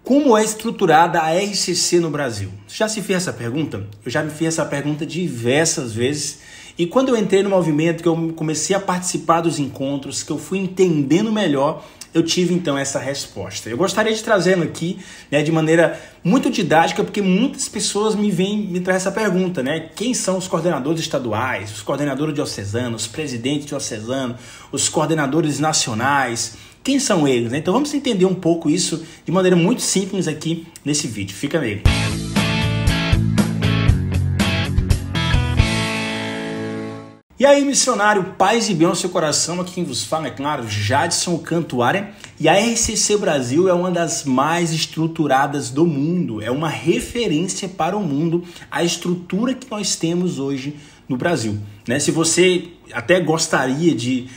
Como é estruturada a RCC no Brasil? Já se fez essa pergunta? Eu já me fiz essa pergunta diversas vezes. E quando eu entrei no movimento, que eu comecei a participar dos encontros, que eu fui entendendo melhor, eu tive então essa resposta. Eu gostaria de trazê-lo aqui, de maneira muito didática, porque muitas pessoas me trazem essa pergunta, Quem são os coordenadores estaduais, os coordenadores diocesanos, os presidentes diocesanos, os coordenadores nacionais? Quem são eles? Então vamos entender um pouco isso de maneira muito simples aqui nesse vídeo. Fica nele. E aí, missionário, paz e bem ao seu coração, aqui quem vos fala é claro, Jadson Cantuária, e a RCC Brasil é uma das mais estruturadas do mundo, é uma referência para o mundo, a estrutura que nós temos hoje no Brasil. Se você até gostaria de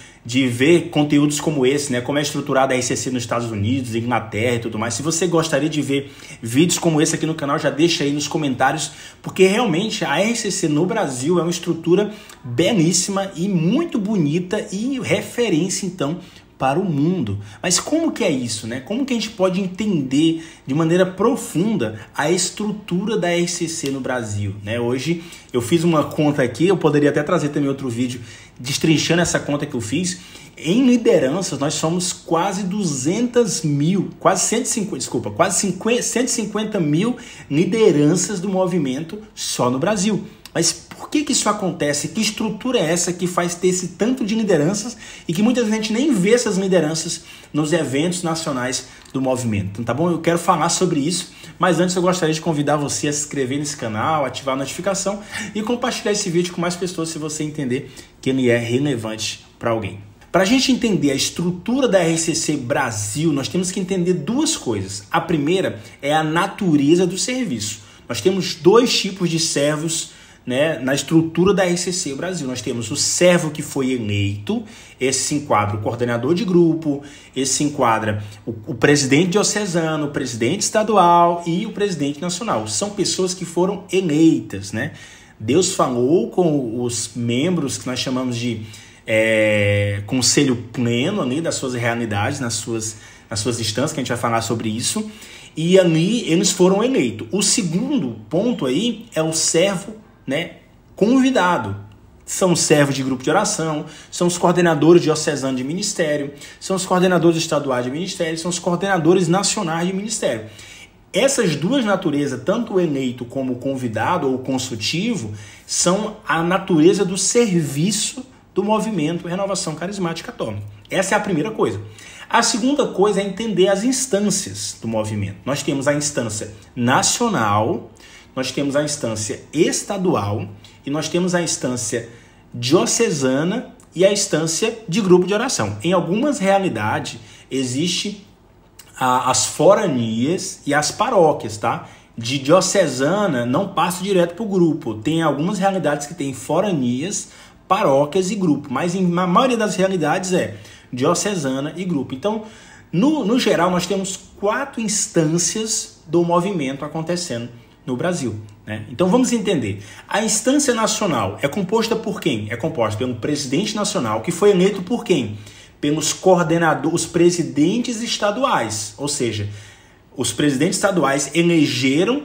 ver conteúdos como esse, como é estruturada a RCC nos Estados Unidos, Inglaterra e tudo mais. Se você gostaria de ver vídeos como esse aqui no canal, já deixa aí nos comentários, porque realmente a RCC no Brasil é uma estrutura belíssima e muito bonita e referência, então, para o mundo. Mas como que é isso, Como que a gente pode entender de maneira profunda a estrutura da RCC no Brasil, Hoje eu fiz uma conta aqui, eu poderia até trazer também outro vídeo destrinchando essa conta que eu fiz. Em lideranças, nós somos quase 200 mil, quase 150 mil lideranças do movimento só no Brasil. Mas por que isso acontece? Que estrutura é essa que faz ter esse tanto de lideranças e que muita gente nem vê essas lideranças nos eventos nacionais do movimento? Então, tá bom? Eu quero falar sobre isso, mas antes eu gostaria de convidar você a se inscrever nesse canal, ativar a notificação e compartilhar esse vídeo com mais pessoas se você entender que ele é relevante para alguém. Para a gente entender a estrutura da RCC Brasil, nós temos que entender duas coisas. A primeira é a natureza do serviço. Nós temos dois tipos de servos na estrutura da RCC Brasil. Nós temos o servo que foi eleito, esse se enquadra o coordenador de grupo, esse se enquadra o presidente diocesano, o presidente estadual e o presidente nacional. São pessoas que foram eleitas, Deus falou com os membros que nós chamamos de conselho pleno ali das suas realidades, nas suas instâncias, que a gente vai falar sobre isso, e ali eles foram eleitos. O segundo ponto aí é o servo convidado. São os servos de grupo de oração, são os coordenadores diocesanos de ministério, são os coordenadores estaduais de ministério, são os coordenadores nacionais de ministério. Essas duas naturezas, tanto o eleito como o convidado ou o consultivo, são a natureza do serviço do movimento Renovação Carismática Católica. Essa é a primeira coisa. A segunda coisa é entender as instâncias do movimento. Nós temos a instância nacional, nós temos a instância estadual e nós temos a instância diocesana e a instância de grupo de oração. Em algumas realidades, existe as foranias e as paróquias, tá? De diocesana não passa direto para o grupo. Tem algumas realidades que tem foranias, paróquias e grupo, mas na maioria das realidades é diocesana e grupo. Então, no geral, nós temos 4 instâncias do movimento acontecendo no Brasil, Então vamos entender. A instância nacional é composta por quem? É composta pelo presidente nacional, que foi eleito por quem? Pelos coordenadores, os presidentes estaduais, ou seja, os presidentes estaduais elegeram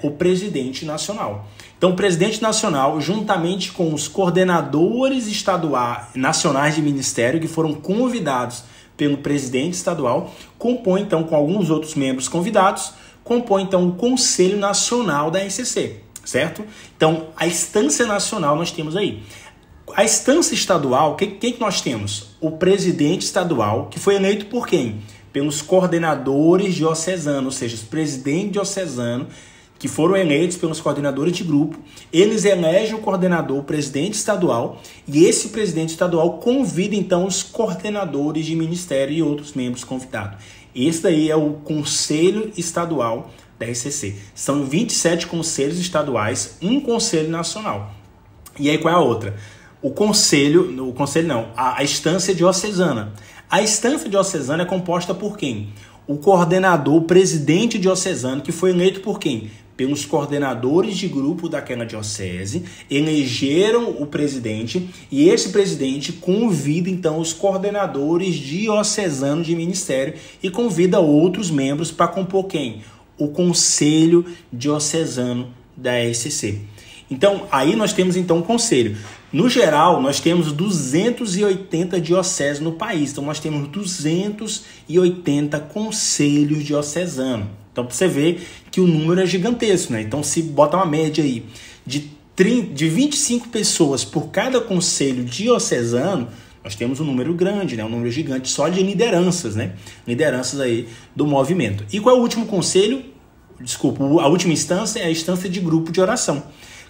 o presidente nacional. Então o presidente nacional, juntamente com os coordenadores nacionais de ministério, que foram convidados pelo presidente estadual, compõe então, com alguns outros membros convidados, compõe então o Conselho Nacional da RCC, certo? Então, a instância nacional nós temos aí. A instância estadual, quem que nós temos? O presidente estadual, que foi eleito por quem? Pelos coordenadores diocesanos, ou seja, os presidentes diocesanos, que foram eleitos pelos coordenadores de grupo. Eles elegem o coordenador, o presidente estadual, e esse presidente estadual convida então os coordenadores de ministério e outros membros convidados. Esse daí é o Conselho Estadual da RCC. São 27 conselhos estaduais, um conselho nacional. E aí qual é a outra? A instância diocesana. A instância diocesana é composta por quem? O coordenador, o presidente diocesano, que foi eleito por quem? pelos coordenadores de grupo daquela diocese, elegeram o presidente e esse presidente convida então os coordenadores diocesanos de ministério e convida outros membros para compor quem? O Conselho Diocesano da ESCC. Então, aí nós temos então um conselho. No geral, nós temos 280 dioceses no país. Então, nós temos 280 conselhos diocesanos. Então, você vê que o número é gigantesco, né? Então, se bota uma média aí de 25 pessoas por cada conselho diocesano, nós temos um número grande, né? Um número gigante só de lideranças, né? Lideranças aí do movimento. E qual é o último conselho? Desculpa, a última instância é a instância de grupo de oração.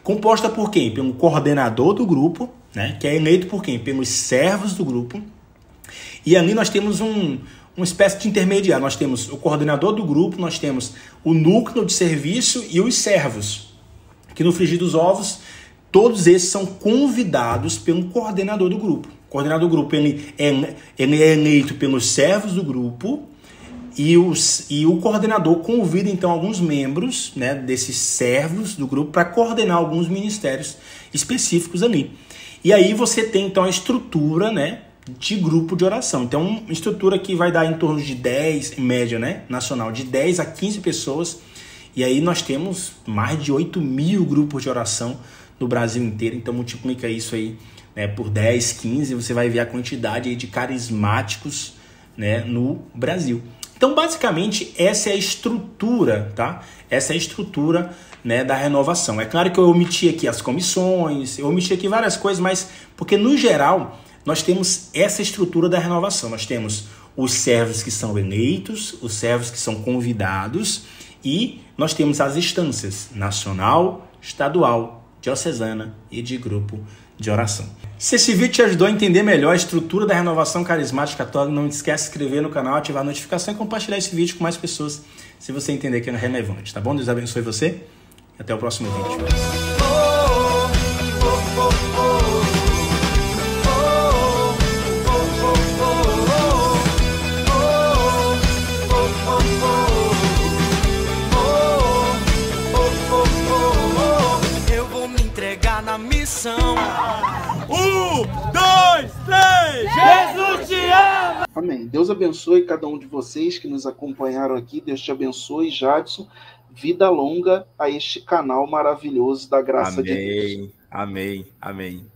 Composta por quem? Pelo coordenador do grupo, né? Que é eleito por quem? Pelos servos do grupo. E ali nós temos uma espécie de intermediário. Nós temos o coordenador do grupo, nós temos o núcleo de serviço e os servos. Que no frigir dos ovos, todos esses são convidados pelo coordenador do grupo. O coordenador do grupo ele é eleito pelos servos do grupo e o coordenador convida então alguns membros, né, desses servos do grupo para coordenar alguns ministérios específicos ali. E aí você tem então a estrutura, né, de grupo de oração. Então, uma estrutura que vai dar em torno de 10, em média, né, nacional, de 10 a 15 pessoas. E aí nós temos mais de 8.000 grupos de oração no Brasil inteiro. Então, multiplica isso aí, né, por 10, 15, você vai ver a quantidade aí de carismáticos, né, no Brasil. Então, basicamente, essa é a estrutura, tá? Essa é a estrutura, né, da renovação. É claro que eu omiti aqui as comissões, eu omiti aqui várias coisas, mas porque, no geral, nós temos essa estrutura da renovação. Nós temos os servos que são eleitos, os servos que são convidados e nós temos as instâncias nacional, estadual, diocesana e de grupo de oração. Se esse vídeo te ajudou a entender melhor a estrutura da renovação carismática católica, não esquece de se inscrever no canal, ativar a notificação e compartilhar esse vídeo com mais pessoas se você entender que é relevante, tá bom? Deus abençoe você e até o próximo vídeo. Na missão. 1, 2, 3. Jesus te ama. Amém. Deus abençoe cada um de vocês que nos acompanharam aqui. Deus te abençoe, Jadson. Vida longa a este canal maravilhoso da graça de Deus. Amém. Amém. Amém.